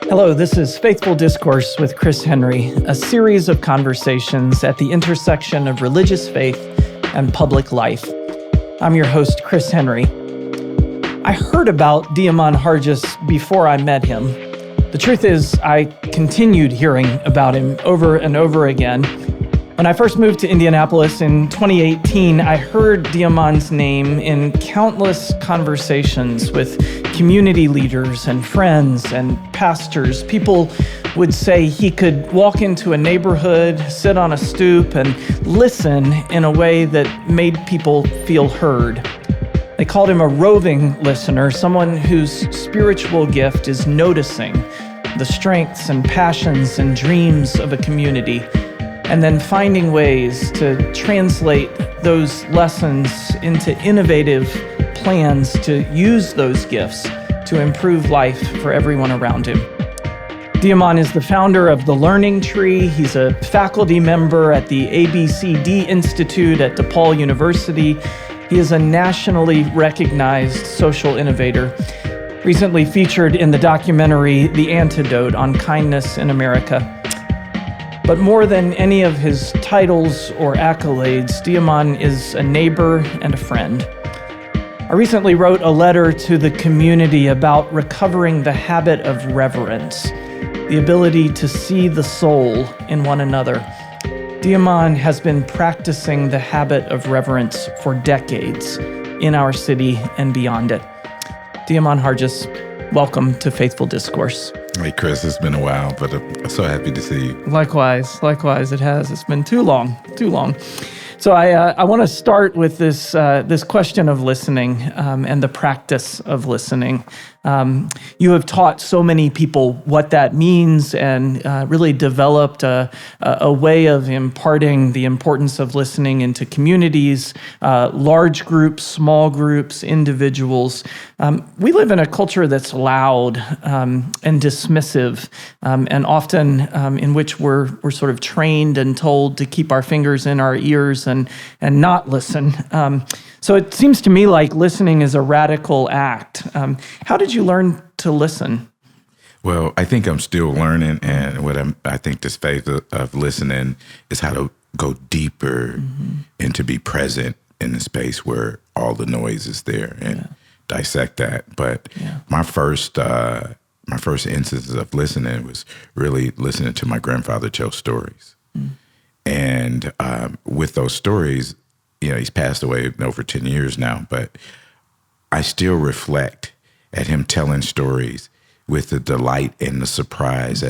Hello, this is Faithful Discourse with Chris Henry, a series of conversations at the intersection of religious faith and public life. I'm your host, Chris Henry. I heard about Diamond Harges before I met him. The truth is, I continued hearing about him over and over again. When I first moved to Indianapolis in 2018, I heard Diamond's name in countless conversations with community leaders and friends and pastors. People would say he could walk into a neighborhood, sit on a stoop, and listen in a way that made people feel heard. They called him a roving listener, someone whose spiritual gift is noticing the strengths and passions and dreams of a community, and then finding ways to translate those lessons into innovative plans to use those gifts to improve life for everyone around him. Diamond is the founder of the Learning Tree. He's a faculty member at the ABCD Institute at DePaul University. He is a nationally recognized social innovator, recently featured in the documentary The Antidote on Kindness in America. But more than any of his titles or accolades, Diamond is a neighbor and a friend. I recently wrote a letter to the community about recovering the habit of reverence, the ability to see the soul in one another. Diamond has been practicing the habit of reverence for decades in our city and beyond it. Diamond Harges, welcome to Faithful Discourse. Hey, Chris, it's been a while, but I'm so happy to see you. Likewise, it has. It's been too long. So I want to start with this question of listening and the practice of listening. You have taught so many people what that means and really developed a way of imparting the importance of listening into communities, large groups, small groups, individuals. We live in a culture that's loud and dismissive, and often in which we're sort of trained and told to keep our fingers in our ears and not listen. So it seems to me like listening is a radical act. How did you learn to listen? Well, I think I'm still learning, and I think this phase of listening is how to go deeper and to be present in the space where all the noise is there and dissect that. But my first instance of listening was really listening to my grandfather tell stories. And with those stories, he's passed away over 10 years now, but I still reflect at him telling stories with the delight and the surprise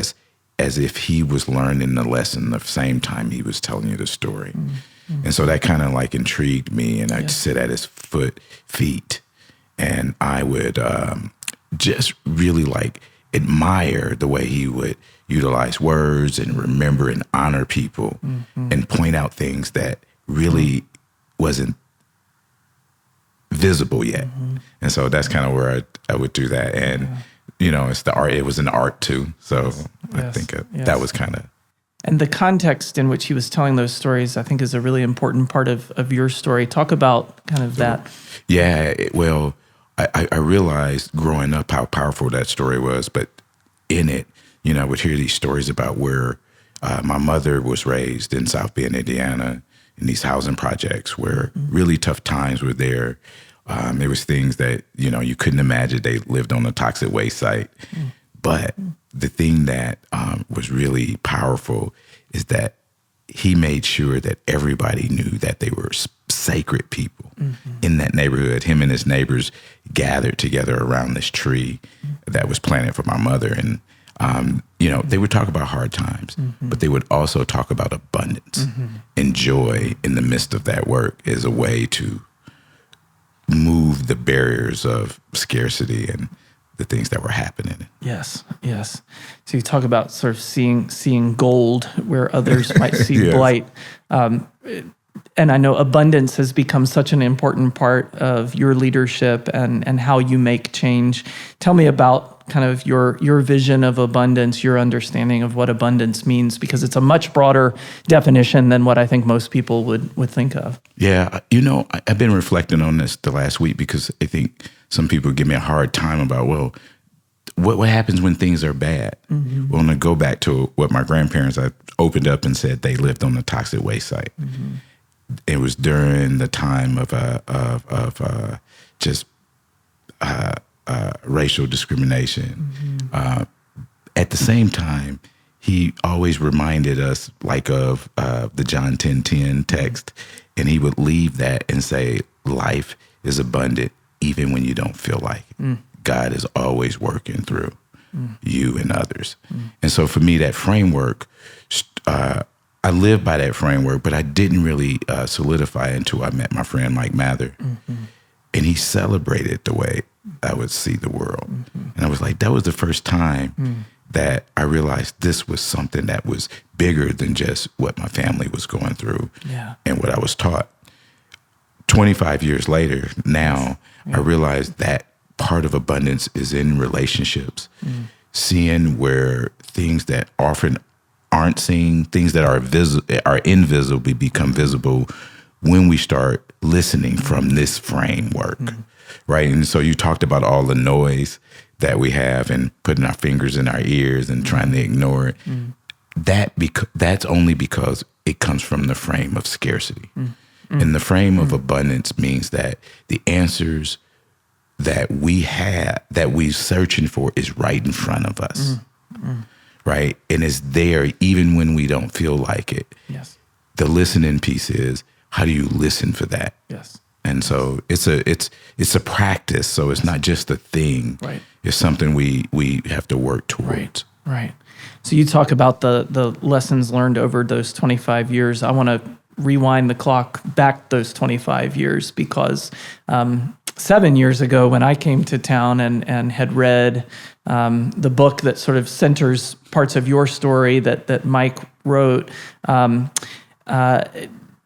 as if he was learning the lesson the same time he was telling you the story. And so that kind of like intrigued me, and I'd sit at his feet, and I would just really like admire the way he would utilize words and remember and honor people and point out things that really wasn't visible yet. And so that's kind of where I would do that. And, it's the art. It was an art too. So I think that was kind of. And the context in which he was telling those stories, I think, is a really important part of your story. Talk about kind of that. Yeah, well, I realized growing up how powerful that story was, but in it, I would hear these stories about where my mother was raised in South Bend, Indiana, in these housing projects where really tough times were there. There was things that, you couldn't imagine. They lived on a toxic waste site. But the thing that was really powerful is that he made sure that everybody knew that they were sacred people in that neighborhood. Him and his neighbors gathered together around this tree that was planted for my mother. And, they would talk about hard times, but they would also talk about abundance and joy in the midst of that work as a way to move the barriers of scarcity and the things that were happening. Yes. So you talk about sort of seeing gold where others might see blight. And I know abundance has become such an important part of your leadership and how you make change. Tell me about kind of your vision of abundance, your understanding of what abundance means, because it's a much broader definition than what I think most people would think of. Yeah, I've been reflecting on this the last week because I think some people give me a hard time about, well, what happens when things are bad? Mm-hmm. Well, I'm going to go back to what my grandparents, I opened up and said they lived on a toxic waste site. Mm-hmm. It was during the time of racial discrimination. Mm-hmm. At the same time, he always reminded us like of the John 10:10 text, and he would leave that and say, life is abundant even when you don't feel like it. God is always working through you and others. And so for me, that framework, I lived by that framework, but I didn't really solidify until I met my friend Mike Mather. Mm-hmm. And he celebrated the way I would see the world. Mm-hmm. And I was like, that was the first time that I realized this was something that was bigger than just what my family was going through and what I was taught. 25 years later, now I realize that part of abundance is in relationships, seeing where things that often aren't seen, things that are invisible become visible when we start listening from this framework, right? And so you talked about all the noise that we have and putting our fingers in our ears and trying to ignore it. That's only because it comes from the frame of scarcity. And the frame of abundance means that the answers that we have, that we're searching for, is right in front of us, right? And it's there even when we don't feel like it. Yes. The listening piece is, how do you listen for that? Yes. And so it's a practice. So it's not just a thing. Right. It's something we have to work towards. Right. So you talk about the lessons learned over those 25 years. I want to rewind the clock back those 25 years because 7 years ago when I came to town and had read the book that sort of centers parts of your story that Mike wrote,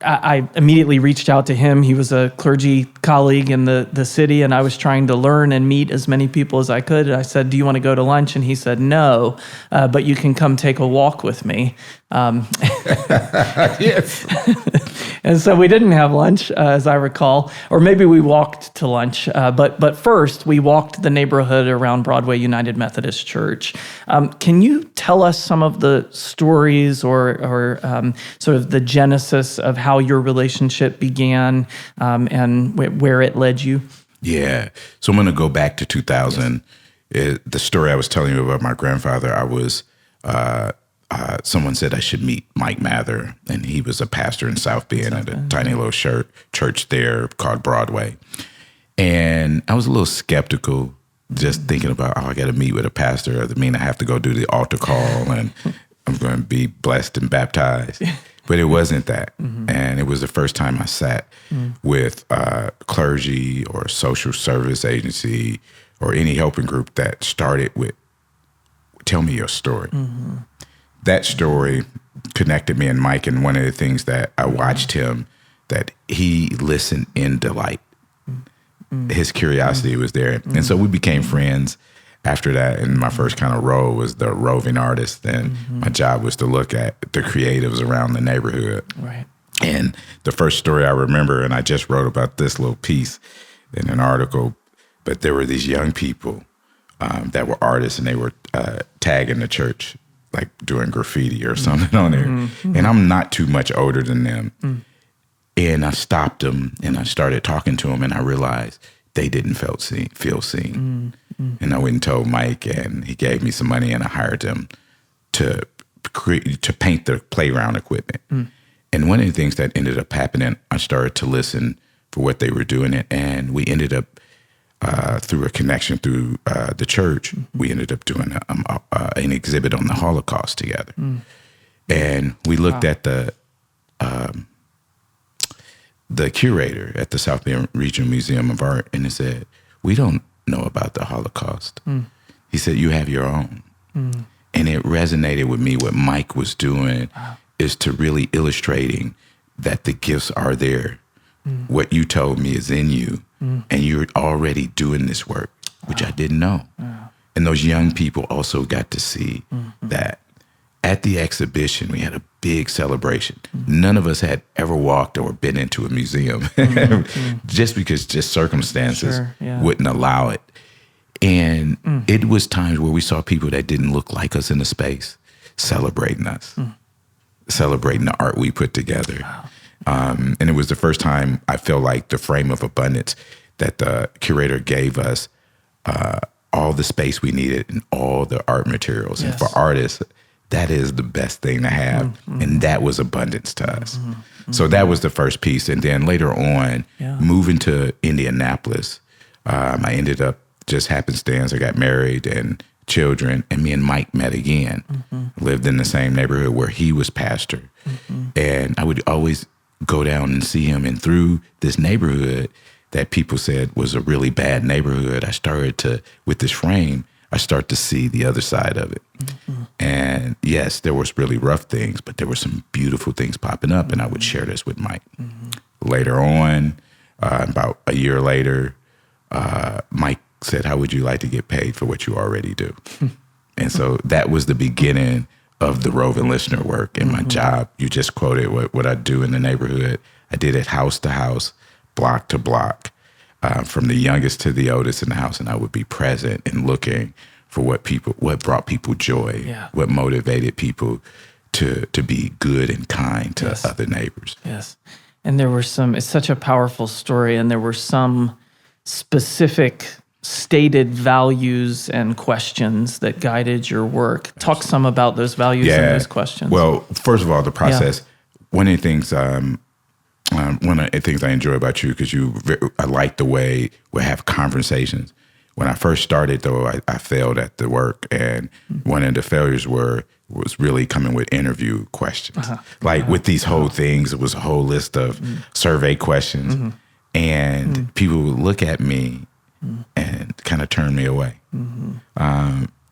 I immediately reached out to him. He was a clergy colleague in the city, and I was trying to learn and meet as many people as I could. And I said, do you want to go to lunch? And he said, no, but you can come take a walk with me. Yes. And so we didn't have lunch, as I recall, or maybe we walked to lunch. But first, we walked the neighborhood around Broadway United Methodist Church. Can you tell us some of the stories or sort of the genesis of how your relationship began and where it led you? Yeah. So I'm going to go back to 2000. Yes. The story I was telling you about my grandfather, I was... someone said I should meet Mike Mather, and he was a pastor in South Bend at a tiny little church there called Broadway. And I was a little skeptical, just thinking about, I got to meet with a pastor. Does it mean I have to go do the altar call and I'm going to be blessed and baptized? But it wasn't that. And it was the first time I sat with clergy or social service agency or any helping group that started with, tell me your story. That story connected me and Mike, and one of the things that I watched him, that he listened in delight. His curiosity was there. And so we became friends after that. And my first kind of role was the roving artist. And my job was to look at the creatives around the neighborhood. Right. And the first story I remember, and I just wrote about this little piece in an article, but there were these young people that were artists, and they were tagging the church, like doing graffiti or something on there. And I'm not too much older than them. And I stopped them and I started talking to them, and I realized they didn't feel seen. And I went and told Mike, and he gave me some money, and I hired them to paint the playground equipment. And one of the things that ended up happening, I started to listen for what they were doing, and we ended up through a connection through the church, we ended up doing an exhibit on the Holocaust together. And we looked at the curator at the South Bend Regional Museum of Art, and he said, we don't know about the Holocaust. He said, you have your own. And it resonated with me. What Mike was doing is to really illustrating that the gifts are there. What you told me is in you. And you're already doing this work, which I didn't know. And those young people also got to see that. At the exhibition, we had a big celebration. None of us had ever walked or been into a museum just because circumstances wouldn't allow it. And it was times where we saw people that didn't look like us in the space celebrating us, celebrating the art we put together. And it was the first time I felt like the frame of abundance that the curator gave us all the space we needed and all the art materials. Yes. And for artists, that is the best thing to have. And that was abundance to us. So that was the first piece. And then later on, moving to Indianapolis, I ended up just happenstance. I got married and children, and me and Mike met again. Lived in the same neighborhood where he was pastor. And I would always go down and see him. And through this neighborhood that people said was a really bad neighborhood, I started to, with this frame, I start to see the other side of it. And yes, there was really rough things, but there were some beautiful things popping up, and I would share this with Mike. Later on, about a year later, Mike said, "How would you like to get paid for what you already do?" And so that was the beginning of the roving listener work and my job. You just quoted what I do in the neighborhood. I did it house to house, block to block, from the youngest to the oldest in the house, and I would be present and looking for what brought people joy, what motivated people to be good and kind to other neighbors. Yes. And there were it's such a powerful story, and there were some specific stated values and questions that guided your work. Talk some about those values and those questions. Well, first of all, the process, one of the things I enjoy about you, because I like the way we have conversations. When I first started, though, I failed at the work, and one of the failures was really coming with interview questions. With these whole things, it was a whole list of survey questions, and people would look at me and kind of turn me away.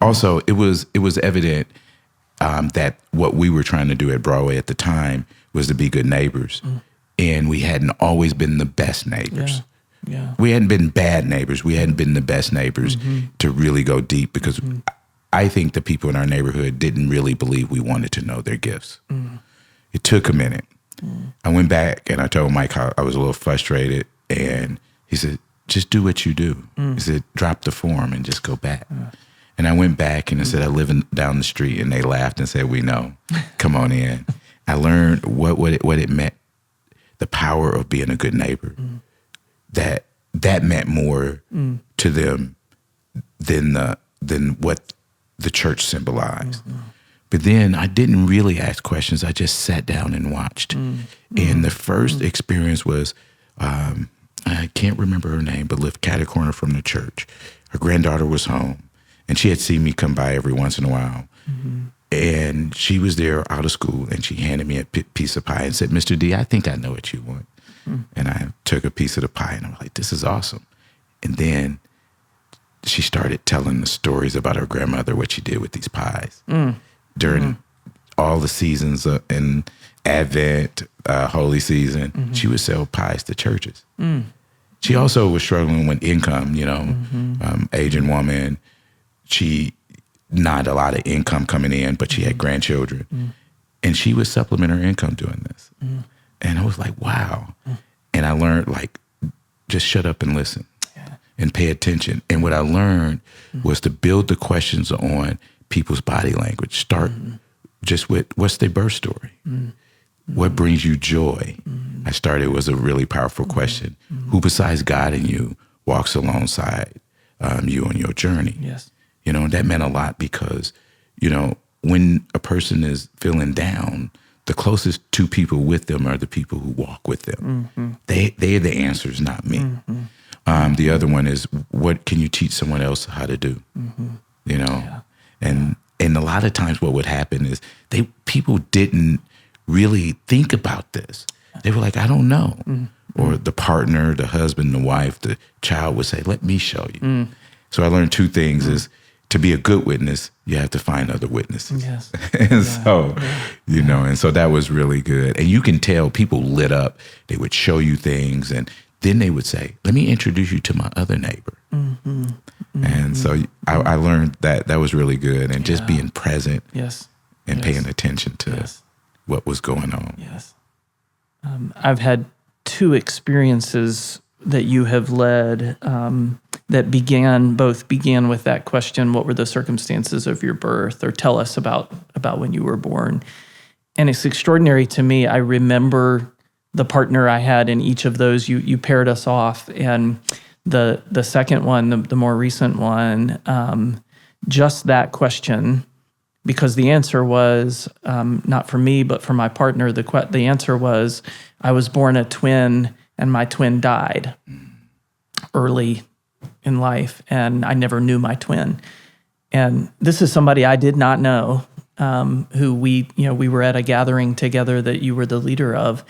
Also, it was evident that what we were trying to do at Broadway at the time was to be good neighbors. And we hadn't always been the best neighbors. We hadn't been bad neighbors. We hadn't been the best neighbors to really go deep, because I think the people in our neighborhood didn't really believe we wanted to know their gifts. It took a minute. I went back and I told Mike how I was a little frustrated, and he said, "Just do what you do." He said, "Drop the form and just go back." And I went back and I said, "I live down the street," and they laughed and said, "We know. Come on in." I learned what it meant. The power of being a good neighbor, that meant more to them than what the church symbolized. But then I didn't really ask questions. I just sat down and watched. And the first experience was, I can't remember her name, but lived cat a corner from the church. Her granddaughter was home, and she had seen me come by every once in a while. And she was there out of school, and she handed me a piece of pie and said, "Mr. D, I think I know what you want." And I took a piece of the pie, and I was like, "This is awesome." And then she started telling the stories about her grandmother, what she did with these pies during all the seasons in Advent, Holy Season. She would sell pies to churches. She also was struggling with income, aging woman. She not a lot of income coming in, but she had grandchildren. And she would supplement her income doing this. And I was like, wow. And I learned, just shut up and listen and pay attention. And what I learned was to build the questions on people's body language. Start just with, what's their birth story? What brings you joy? I started was a really powerful question. Who besides God and you walks alongside you on your journey? And that meant a lot, because, when a person is feeling down, the closest two people with them are the people who walk with them. They are the answers, not me. The other one is, what can you teach someone else how to do? And a lot of times what would happen is people didn't really think about this. They were like, "I don't know." Or the partner, the husband, the wife, the child would say, "Let me show you." So I learned two things is, to be a good witness, you have to find other witnesses. And so that was really good. And you can tell people lit up. They would show you things, and then they would say, "Let me introduce you to my other neighbor." And so I learned that was really good, and just being present and paying attention to what was going on. I've had two experiences that you have led. that began with that question, what were the circumstances of your birth, or tell us about when you were born. And it's extraordinary to me. I remember the partner I had in each of those. You paired us off, and the second one, the more recent one, just that question, because the answer was not for me, but for my partner. The answer was, I was born a twin, and my twin died early in life, and I never knew my twin. And this is somebody I did not know, who we were at a gathering together that you were the leader of,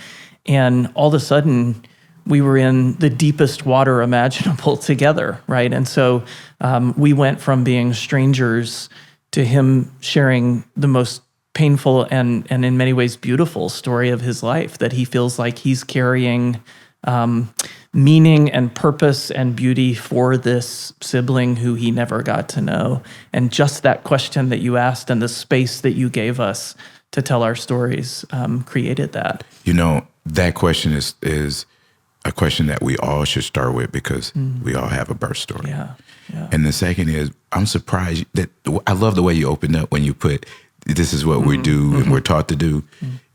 and all of a sudden we were in the deepest water imaginable together, right? And so we went from being strangers to him sharing the most painful and in many ways beautiful story of his life, that he feels like he's carrying meaning and purpose and beauty for this sibling who he never got to know. And just that question that you asked and the space that you gave us to tell our stories created that. That question is a question that we all should start with, because we all have a birth story. Yeah. And the second is, I'm surprised that I love the way you opened up when you put, this is what we do and we're taught to do.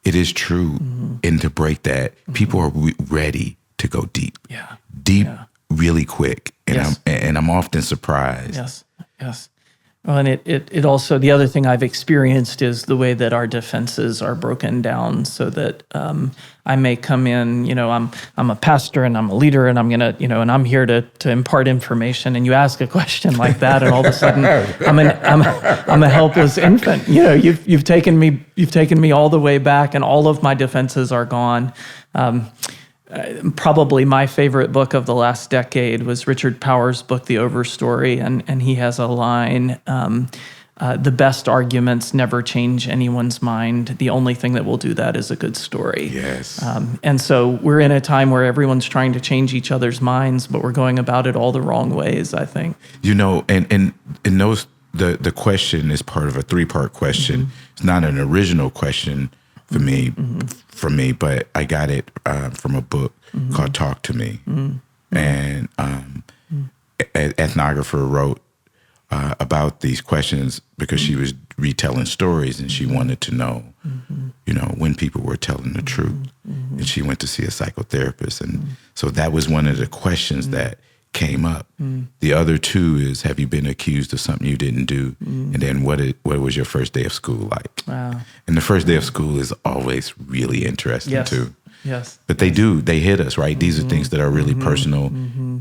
It is true. And to break that, people are ready to go deep. Deep, really quick. And I'm often surprised. Yes. Well, and it also, the other thing I've experienced is the way that our defenses are broken down, so that I may come in, I'm a pastor and I'm a leader, and I'm gonna, and I'm here to impart information, and you ask a question like that, and all of a sudden I'm a helpless infant. You've taken me all the way back, and all of my defenses are gone. Probably my favorite book of the last decade was Richard Powers' book, The Overstory, and he has a line, the best arguments never change anyone's mind. The only thing that will do that is a good story. Yes. And so we're in a time where everyone's trying to change each other's minds, but we're going about it all the wrong ways, I think. And those, the question is part of a 3-part question. It's not an original question for me, but I got it from a book called Talk to Me. And an ethnographer wrote about these questions because she was retelling stories, and she wanted to know, when people were telling the truth. And she went to see a psychotherapist. And so that was one of the questions that came up. The other 2 is, have you been accused of something you didn't do? And then what was your first day of school like? Wow. And the first day of school is always really interesting too. Yes. But they hit us, right? These are things that are really personal.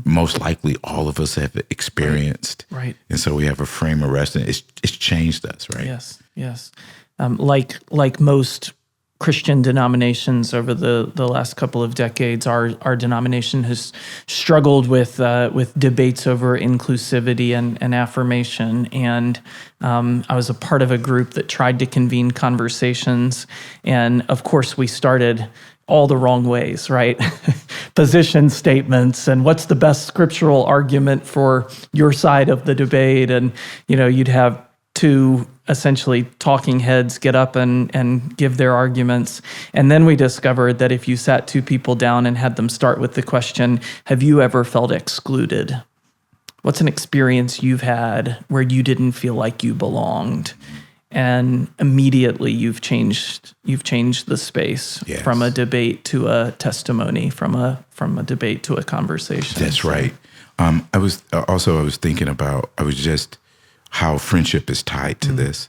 Most likely all of us have experienced. Right. And so we have a frame of reference. It's changed us, right? Yes. Like most Christian denominations over the last couple of decades, our denomination has struggled with debates over inclusivity and affirmation. And I was a part of a group that tried to convene conversations. And of course, we started all the wrong ways, right? Position statements and what's the best scriptural argument for your side of the debate. And, you'd have 2 essentially talking heads get up and give their arguments. And then we discovered that if you sat 2 people down and had them start with the question, have you ever felt excluded? What's an experience you've had where you didn't feel like you belonged? And immediately you've changed the space. Yes. From a debate to a testimony, from a debate to a conversation. That's right. I was thinking about, how friendship is tied to this.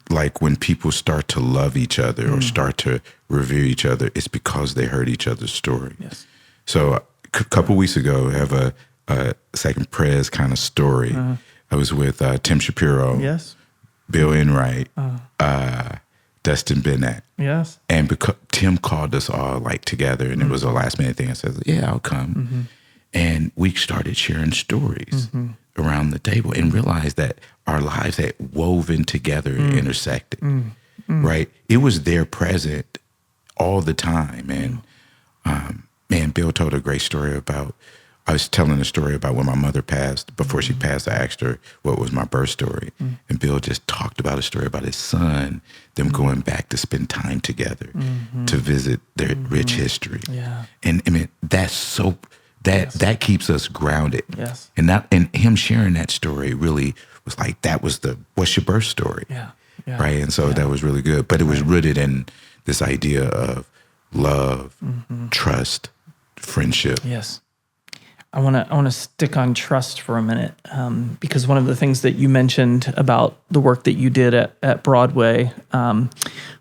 Like when people start to love each other or start to revere each other, it's because they heard each other's story. Yes. So a couple weeks ago, I have a second prayers kind of story. I was with Tim Shapiro, Yes. Bill Enright, Dustin Bennett. Yes. And because Tim called us all together, and it was a last minute thing. I said, yeah, I'll come. And we started sharing stories around the table and realized that our lives had woven together and intersected, right? It was there present all the time. And Bill told a great story about, I was telling a story about when my mother passed. Before she passed, I asked her what was my birth story. And Bill just talked about a story about his son, them going back to spend time together, to visit their rich history. Yeah. And I mean, that's so that keeps us grounded. Yes. And him sharing that story really was like, that was what's your birth story? Yeah. Right. And so that was really good. But it was rooted in this idea of love, trust, friendship. Yes. I want to stick on trust for a minute, because one of the things that you mentioned about the work that you did at Broadway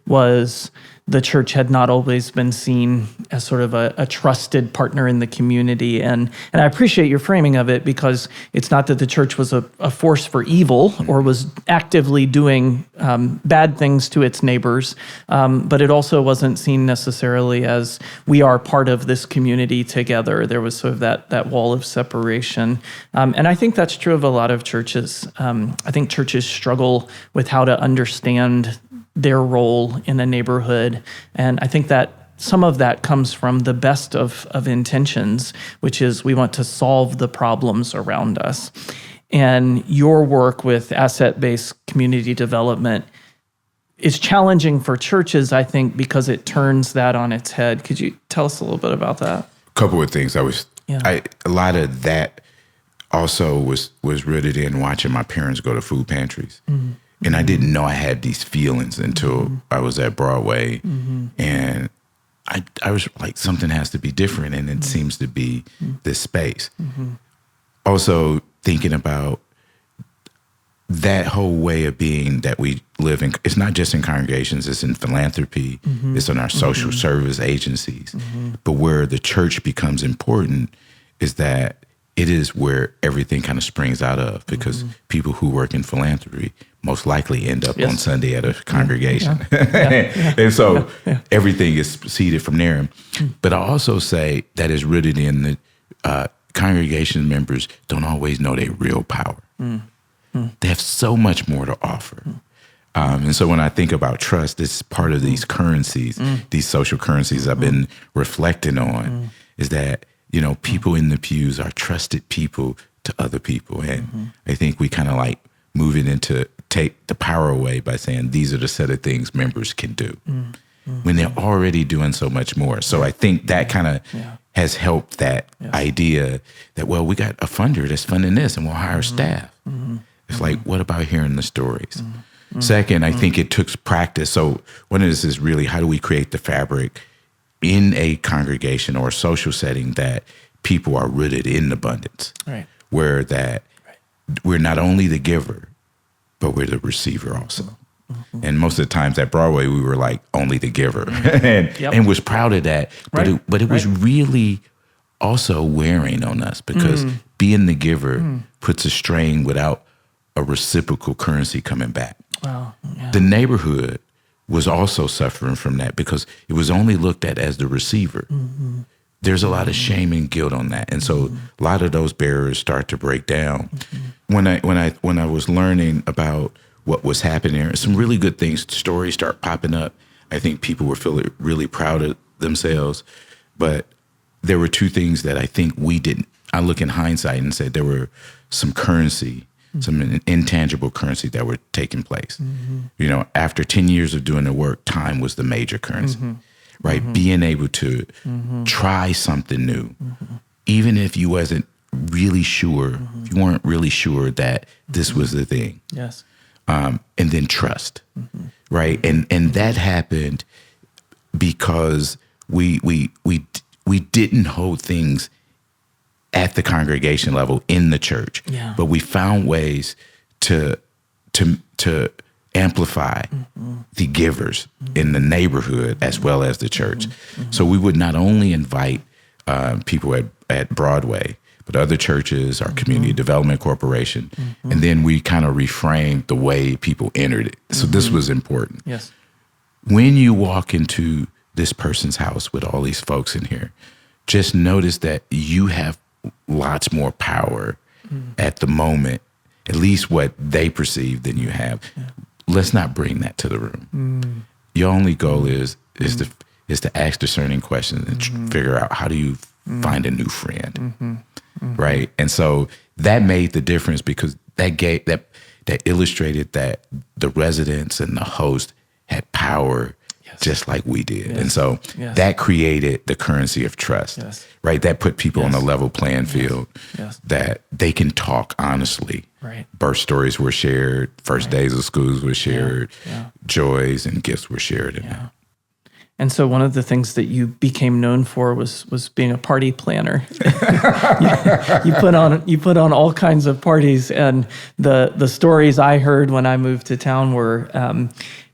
was the church had not always been seen as sort of a trusted partner in the community. And I appreciate your framing of it, because it's not that the church was a force for evil or was actively doing bad things to its neighbors, but it also wasn't seen necessarily as we are part of this community together. There was sort of that wall of separation. And I think that's true of a lot of churches. I think churches struggle with how to understand their role in a neighborhood. And I think that some of that comes from the best of intentions, which is we want to solve the problems around us. And your work with asset-based community development is challenging for churches, I think, because it turns that on its head. Could you tell us a little bit about that? A couple of things. A lot of that also was rooted in watching my parents go to food pantries. Mm-hmm. And I didn't know I had these feelings until I was at Broadway. And I was like, something has to be different. And it seems to be this space. Also thinking about that whole way of being that we live in. It's not just in congregations, it's in philanthropy. It's in our social service agencies. But where the church becomes important is that it is where everything kind of springs out of, because people who work in philanthropy most likely end up on Sunday at a congregation. And so everything is seeded from there. But I also say that is rooted in the congregation members don't always know their real power. They have so much more to offer. And so when I think about trust, it's part of these currencies, these social currencies I've been reflecting on, is that, you know, people in the pews are trusted people to other people. And I think we kind of like move it into take the power away by saying these are the set of things members can do when they're already doing so much more. So I think that kind of has helped that idea that, well, we got a funder that's funding this and we'll hire staff. It's like, what about hearing the stories? Second, I think it took practice. So one of this is really, how do we create the fabric in a congregation or a social setting that people are rooted in abundance, where that we're not only the giver, but we're the receiver also. And most of the times at Broadway, we were like only the giver and was proud of that. But it was really also wearing on us, because being the giver puts a strain without a reciprocal currency coming back. Wow. Yeah. The neighborhood was also suffering from that, because it was only looked at as the receiver. There's a lot of shame and guilt on that. And so a lot of those barriers start to break down. When I was learning about what was happening there, some really good things, stories start popping up. I think people were feeling really proud of themselves. But there were two things that I think we didn't. I look in hindsight and said there were some currency, some intangible currency that were taking place. You know, after 10 years of doing the work, time was the major currency, right? Being able to try something new, even if you wasn't really sure, if you weren't really sure that this was the thing. Yes. And then trust, right? And that happened because we didn't hold things at the congregation level in the church, but we found ways to amplify the givers in the neighborhood as well as the church. So we would not only invite people at Broadway, but other churches, our community development corporation, and then we kind of reframed the way people entered it. So this was important. Yes. When you walk into this person's house with all these folks in here, just notice that you have lots more power at the moment, at least what they perceive, than you have. Let's not bring that to the room. Your only goal is to ask discerning questions and figure out, how do you find a new friend, right? And so that made the difference, because that illustrated that the residents and the host had power just like we did. Yes. And so that created the currency of trust, right? That put people on a level playing field that they can talk honestly. Right. Birth stories were shared, first days of schools were shared, joys and gifts were shared in that. And so one of the things that you became known for was being a party planner. you put on all kinds of parties, and the stories I heard when I moved to town were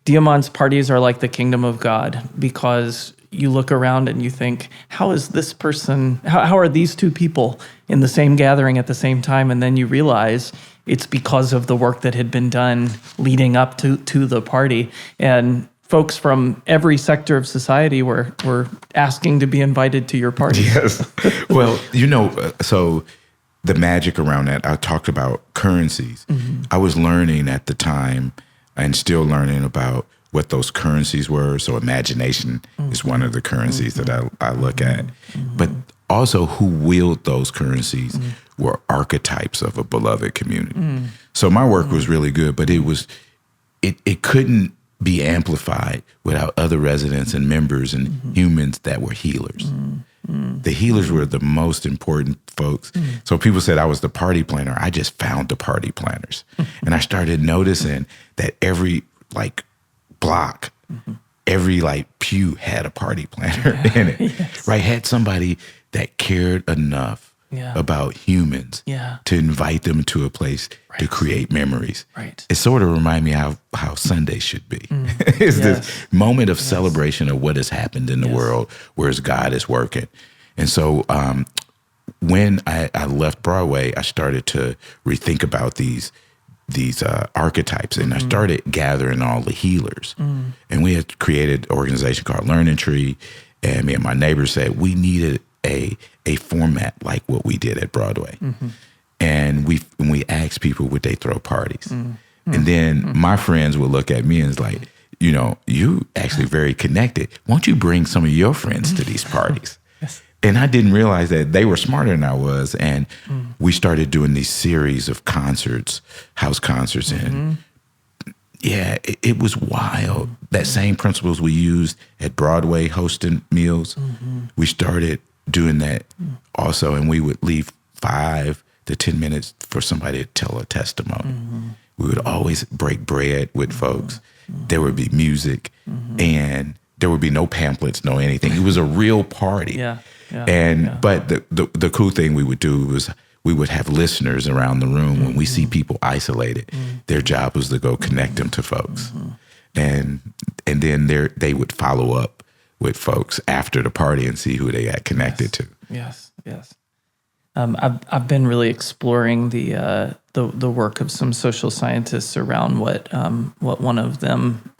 Diamond's parties are like the kingdom of God, because you look around and you think, how is this person? How are these two people in the same gathering at the same time? And then you realize it's because of the work that had been done leading up to the party. And folks from every sector of society were asking to be invited to your party. Yes. Well, so the magic around that, I talked about currencies. I was learning at the time and still learning about what those currencies were. So imagination is one of the currencies that I look at. But also who wield those currencies were archetypes of a beloved community. So my work was really good, but it couldn't be amplified without other residents and members and humans that were healers. The healers were the most important folks. So people said I was the party planner. I just found the party planners. And I started noticing that every block, every pew had a party planner in it, right? Had somebody that cared enough about humans to invite them to a place to create memories. Right. It sort of reminded me how Sunday should be. It's this moment of celebration of what has happened in the world, whereas God is working. And so when I left Broadway, I started to rethink about these archetypes, and I started gathering all the healers. And we had created an organization called Learning Tree, and me and my neighbors said we needed a format like what we did at Broadway. And we asked people, would they throw parties? And then my friends would look at me and it's like, you actually very connected. Won't you bring some of your friends to these parties? And I didn't realize that they were smarter than I was. And we started doing these series of concerts, house concerts. And it was wild. That same principles we used at Broadway hosting meals, we started doing that also. And we would leave 5 to 10 minutes for somebody to tell a testimony. We would always break bread with folks. There would be music and there would be no pamphlets, no anything. It was a real party. But the cool thing we would do was we would have listeners around the room. When we see people isolated, their job was to go connect them to folks. And then they would follow up with folks after the party and see who they got connected to. Yes. I've been really exploring the work of some social scientists around what one of them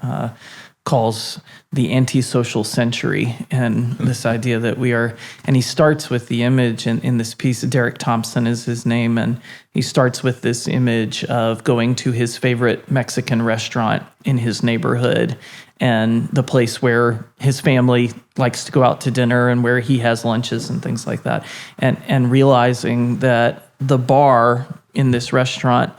calls the antisocial century, and this idea that we are, and he starts with the image in this piece. Derek Thompson is his name, and he starts with this image of going to his favorite Mexican restaurant in his neighborhood and the place where his family likes to go out to dinner and where he has lunches and things like that, and realizing that the bar in this restaurant,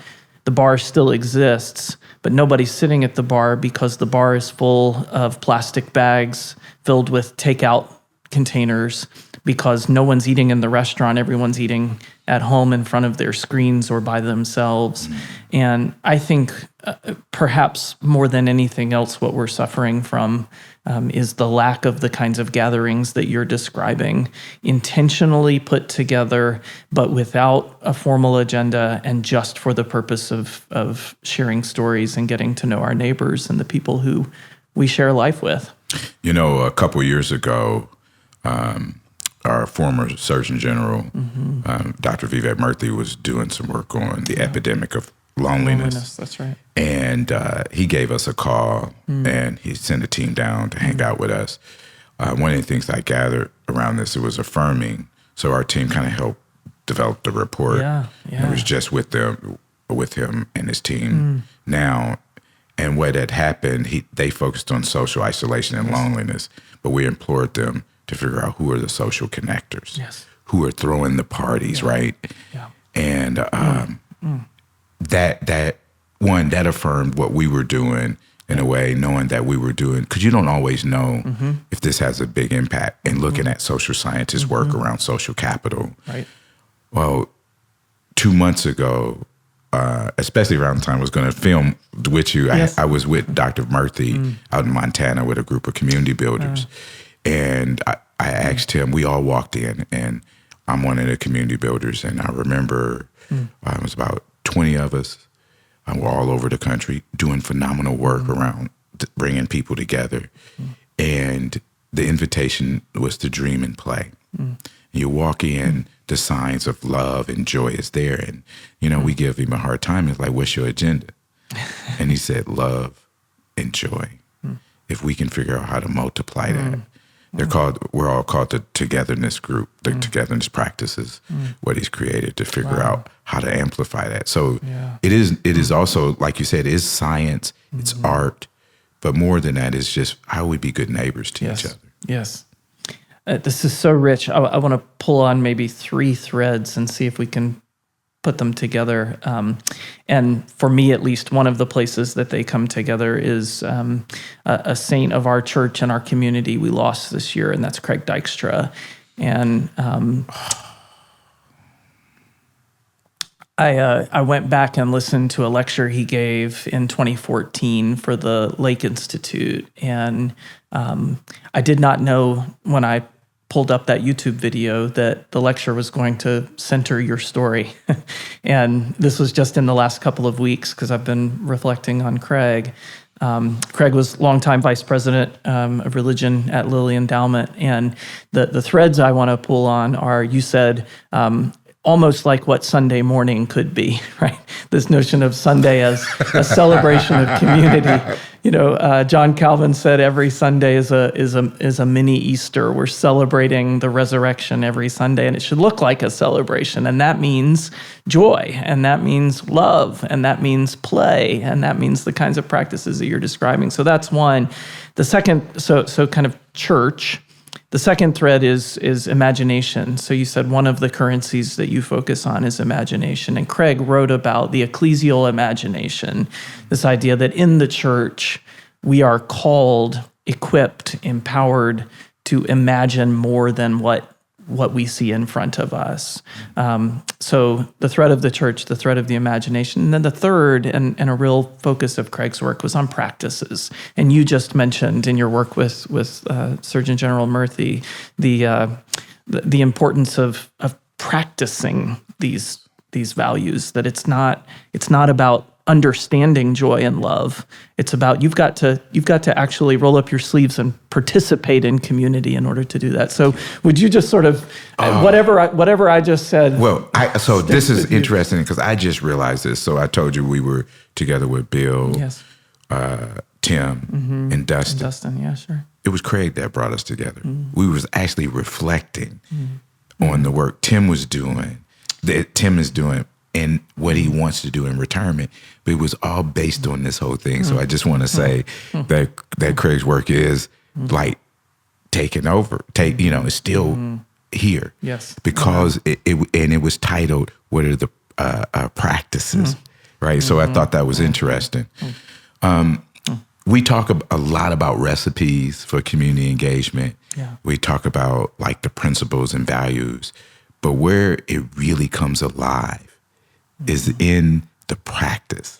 the bar still exists, but nobody's sitting at the bar because the bar is full of plastic bags filled with takeout containers, because no one's eating in the restaurant. Everyone's eating at home in front of their screens or by themselves. And I think perhaps more than anything else, what we're suffering from is the lack of the kinds of gatherings that you're describing, intentionally put together, but without a formal agenda and just for the purpose of sharing stories and getting to know our neighbors and the people who we share life with. A couple of years ago, our former Surgeon General, Dr. Vivek Murthy, was doing some work on the epidemic of loneliness. That's right. And he gave us a call, and he sent a team down to hang out with us. One of the things I gathered around this, it was affirming. So our team kind of helped develop the report. It was just with him and his team now. And what had happened, they focused on social isolation and loneliness, but we implored them to figure out who are the social connectors, who are throwing the parties, right? And that affirmed what we were doing in a way, knowing that we were doing, because you don't always know if this has a big impact, and looking at social scientists' work around social capital. Right. Well, 2 months ago, especially around the time I was going to film with you, Yes. I was with Dr. Murthy out in Montana with a group of community builders. And I asked him, we all walked in, and I'm one of the community builders. And I remember it was about 20 of us. We're all over the country doing phenomenal work around bringing people together. And the invitation was to dream and play. You walk in, the signs of love and joy is there. And, we give him a hard time. It's like, what's your agenda? And he said, love and joy. If we can figure out how to multiply that. We're all called the togetherness group, the togetherness practices, what he's created to figure out how to amplify that. So it is also, like you said, it is science, it's art, but more than that is just how we be good neighbors to each other. Yes. This is so rich. I want to pull on maybe 3 threads and see if we can put them together. And for me, at least, one of the places that they come together is a saint of our church and our community we lost this year, and that's Craig Dykstra. And I went back and listened to a lecture he gave in 2014 for the Lake Institute, and I did not know when I pulled up that YouTube video that the lecture was going to center your story. And this was just in the last couple of weeks because I've been reflecting on Craig. Craig was longtime vice president of religion at Lilly Endowment. And the threads I want to pull on are, you said, almost like what Sunday morning could be, right? This notion of Sunday as a celebration of community. John Calvin said every Sunday is a mini Easter. We're celebrating the resurrection every Sunday, and it should look like a celebration. And that means joy, and that means love, and that means play, and that means the kinds of practices that you're describing. So that's one. The second, so kind of church. The second thread is imagination. So you said one of the currencies that you focus on is imagination. And Craig wrote about the ecclesial imagination, this idea that in the church, we are called, equipped, empowered to imagine more than what we see in front of us. So the thread of the church, the thread of the imagination. And then the third, and a real focus of Craig's work, was on practices. And you just mentioned in your work with Surgeon General Murthy the importance of practicing these values, that it's not about understanding joy and love. It's about you've got to actually roll up your sleeves and participate in community in order to do that. So would you just sort of whatever I just said? Well, so this is interesting because I just realized this. So I told you we were together with Bill, Yes. Tim, and Dustin. Yeah, sure. It was Craig that brought us together. We was actually reflecting on the work Tim was doing, that Tim is doing, and what he wants to do in retirement. But it was all based on this whole thing. So I just want to say that Craig's work is like taking over. It's still here. Yes. Because it was titled, what are the practices, right? So I thought that was interesting. We talk a lot about recipes for community engagement. Yeah. We talk about like the principles and values, but where it really comes alive is in the practice,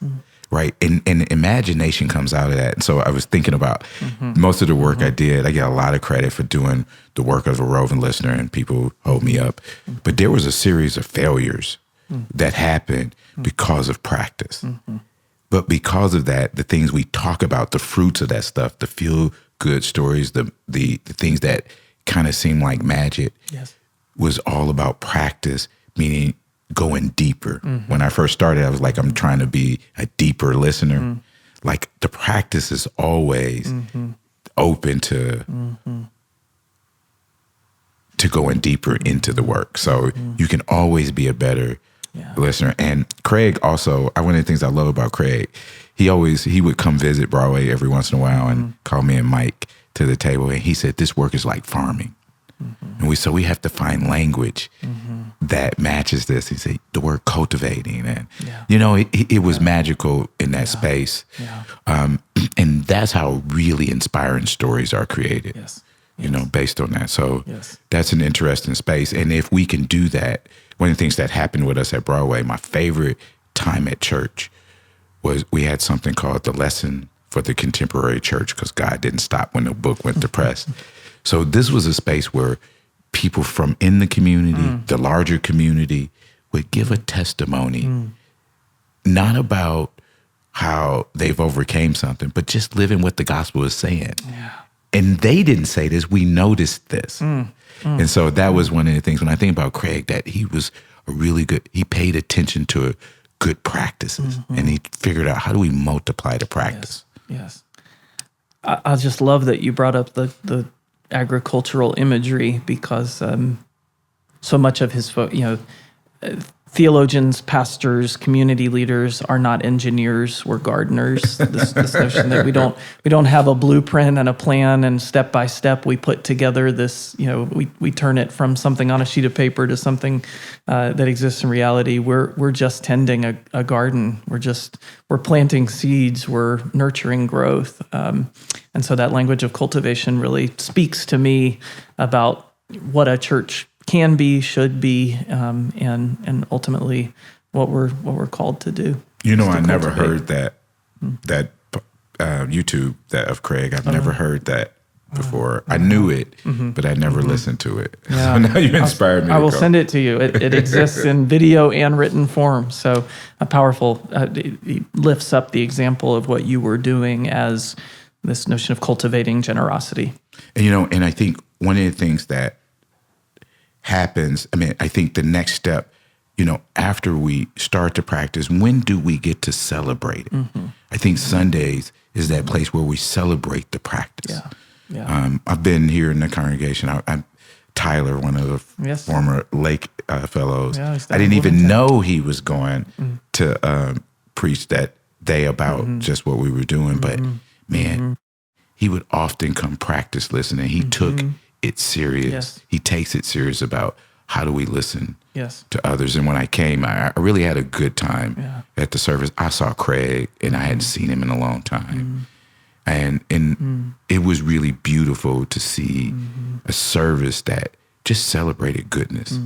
right? And imagination comes out of that. And so I was thinking about most of the work I did. I get a lot of credit for doing the work of a roving listener, and people hold me up. But there was a series of failures that happened because of practice. But because of that, the things we talk about, the fruits of that stuff, the feel-good stories, the things that kind of seem like magic, Yes. was all about practice, meaning going deeper. When I first started, I was like, I'm trying to be a deeper listener. Like the practice is always open to going deeper into the work. So you can always be a better listener. And Craig also, one of the things I love about Craig, he would come visit Broadway every once in a while and call me and Mike to the table. And he said, this work is like farming. And so we have to find language that matches this. He said the word cultivating, and it was magical in that space. And that's how really inspiring stories are created. Based on that. So that's an interesting space. And if we can do that, one of the things that happened with us at Broadway, my favorite time at church was we had something called the Lesson for the Contemporary Church, because God didn't stop when the book went to press. So this was a space where people from in the community, the larger community, would give a testimony, not about how they've overcame something, but just living what the gospel is saying. And they didn't say this, we noticed this. And so that was one of the things, when I think about Craig, that he was he paid attention to good practices, and he figured out, how do we multiply the practice? Yes. I just love that you brought up the agricultural imagery, because so much of his, theologians, pastors, community leaders are not engineers, we're gardeners. This notion that we don't have a blueprint and a plan, and step by step we put together this, we turn it from something on a sheet of paper to something that exists in reality. We're just tending a garden. We're planting seeds. We're nurturing growth. And so that language of cultivation really speaks to me about what a church can be, should be, and ultimately what we're called to do. I never heard that YouTube that of Craig. I've never heard that before. I knew it, but I never listened to it. So now you inspired me. I will send it to you. It exists in video and written form. So a powerful. It lifts up the example of what you were doing as this notion of cultivating generosity. And I think one of the things that happens, I think the next step, after we start to practice, when do we get to celebrate it? I think Sundays is that place where we celebrate the practice. I've been here in the congregation. I'm Tyler, one of the former Lake fellows. I didn't even know he was going to preach that day about just what we were doing. But man, he would often come practice listening. He took it's serious. He takes it serious about how do we listen to others. And when I came, I really had a good time at the service. I saw Craig, and I hadn't seen him in a long time. And it was really beautiful to see a service that just celebrated goodness.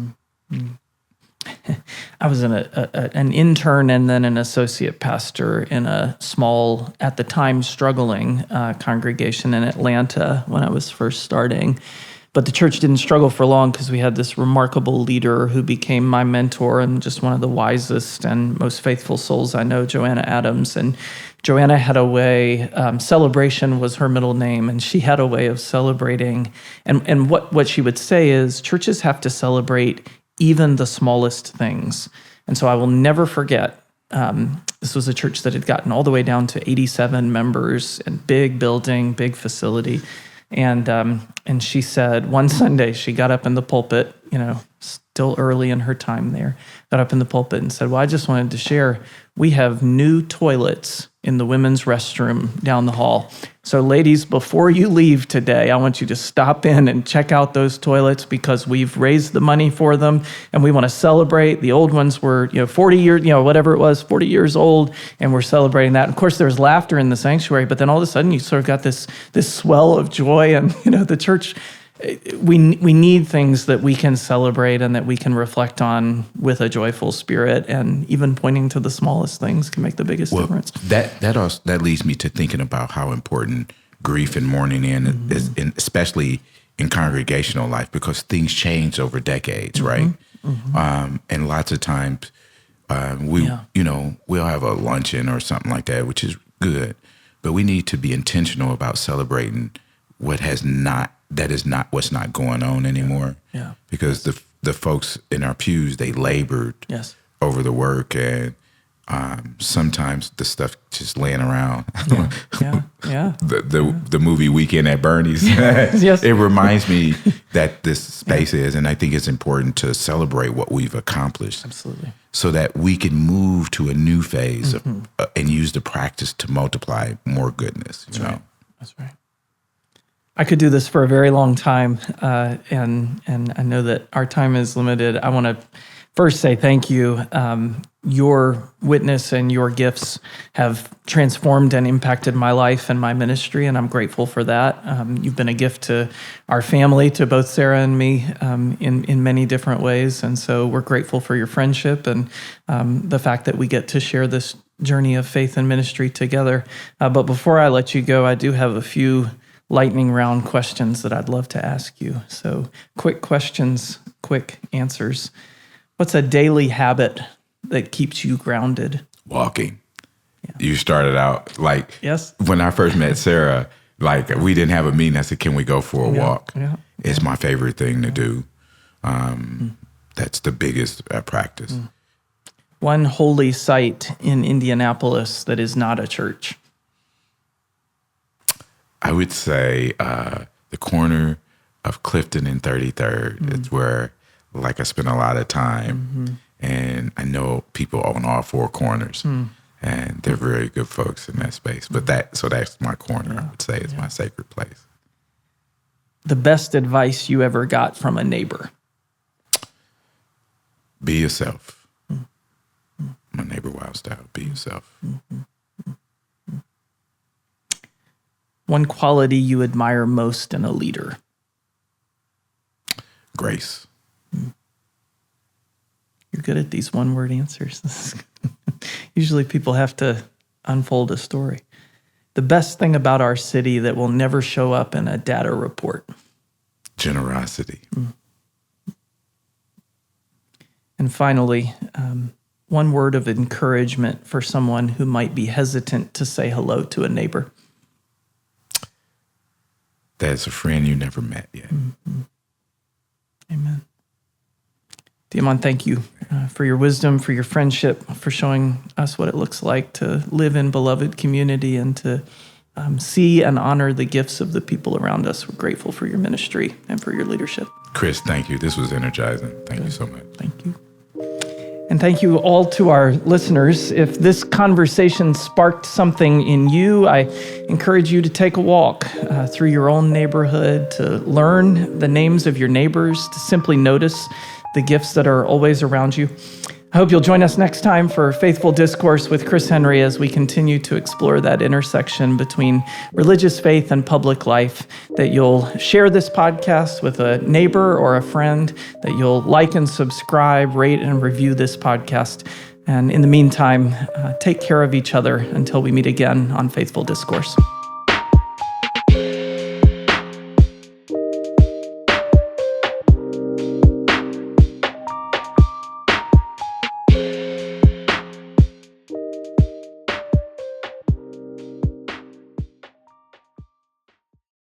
I was an intern and then an associate pastor in a small, at the time struggling congregation in Atlanta when I was first starting. But the church didn't struggle for long, because we had this remarkable leader who became my mentor and just one of the wisest and most faithful souls I know, Joanna Adams. And Joanna had a way, celebration was her middle name, and she had a way of celebrating. And what she would say is, churches have to celebrate even the smallest things. And so I will never forget, this was a church that had gotten all the way down to 87 members, and big building, big facility. And she said one Sunday, she got up in the pulpit, still early in her time there, got up in the pulpit and said, well, I just wanted to share, we have new toilets in the women's restroom down the hall. So ladies, before you leave today, I want you to stop in and check out those toilets, because we've raised the money for them and we want to celebrate. The old ones were, 40 years, whatever it was, 40 years old, and we're celebrating that. Of course, there's laughter in the sanctuary, but then all of a sudden you sort of got this swell of joy, and the church, we need things that we can celebrate and that we can reflect on with a joyful spirit, and even pointing to the smallest things can make the biggest difference. That leads me to thinking about how important grief and mourning is, especially in congregational life, because things change over decades, right? And lots of times we'll have a luncheon or something like that, which is good, but we need to be intentional about celebrating that is not what's not going on anymore. Because the folks in our pews, they labored over the work, and sometimes the stuff just laying around. The movie Weekend at Bernie's. It reminds me that this space is, and I think it's important to celebrate what we've accomplished. Absolutely. So that we can move to a new phase and use the practice to multiply more goodness. That's right. I could do this for a very long time, and I know that our time is limited. I want to first say thank you. Your witness and your gifts have transformed and impacted my life and my ministry, and I'm grateful for that. You've been a gift to our family, to both Sarah and me, in many different ways, and so we're grateful for your friendship and the fact that we get to share this journey of faith and ministry together. But before I let you go, I do have a few lightning round questions that I'd love to ask you. So quick questions, quick answers. What's a daily habit that keeps you grounded? Walking. Yeah. You started out like, yes. When I first met Sarah, like we didn't have a meeting. I said, can we go for a walk? Yeah. It's my favorite thing to do. That's the biggest practice. One holy site in Indianapolis that is not a church. I would say the corner of Clifton and 33rd. It's where, like, I spend a lot of time, and I know people on all four corners, and they're very good folks in that space. But that's my corner. I would say is my sacred place. The best advice you ever got from a neighbor? Be yourself. My neighbor Wild style. Be yourself. One quality you admire most in a leader? Grace. You're good at these one-word answers. Usually people have to unfold a story. The best thing about our city that will never show up in a data report? Generosity. And finally, one word of encouragement for someone who might be hesitant to say hello to a neighbor? That's a friend you never met yet. Amen. Diamond, thank you for your wisdom, for your friendship, for showing us what it looks like to live in beloved community and to see and honor the gifts of the people around us. We're grateful for your ministry and for your leadership. Chris, thank you. This was energizing. Thank you so much. Thank you. And thank you all to our listeners. If this conversation sparked something in you, I encourage you to take a walk through your own neighborhood, to learn the names of your neighbors, to simply notice the gifts that are always around you. I hope you'll join us next time for Faithful Discourse with Chris Henry as we continue to explore that intersection between religious faith and public life, that you'll share this podcast with a neighbor or a friend, that you'll like and subscribe, rate and review this podcast. And in the meantime, take care of each other until we meet again on Faithful Discourse.